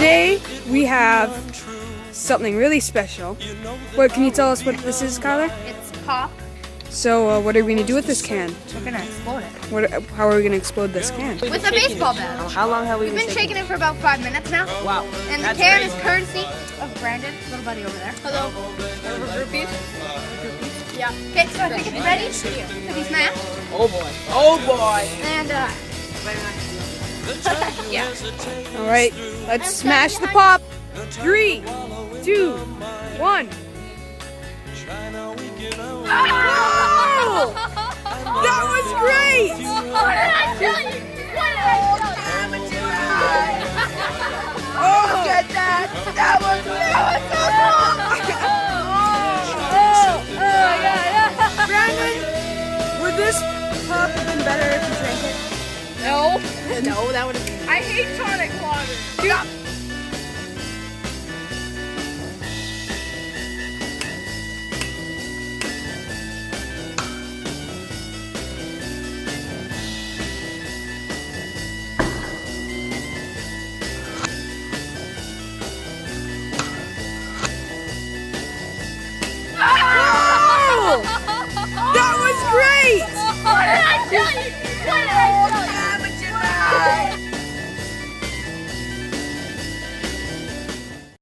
Today we have something really special. What can you tell us what this is, Kyler? It's pop. So what are we gonna do with this can? We're gonna explode it. How are we gonna explode this can? With a baseball bat. How long have we We've been shaking it for about 5 minutes now. Wow. And the That's can great. is courtesy of Brandon, little buddy over there. Hello. Groupies. Yeah. Okay, so I think it's ready. So he's smashed. Oh boy. Oh boy. And yeah. All right, let's smash the pop. 3, 2, 1. Oh! That was great! What did I tell you? What did I tell you? Oh! Look at that! That was so cool! Brandon, would this pop have been better if you drank it? No, that would have been. I hate tonic water. Dude,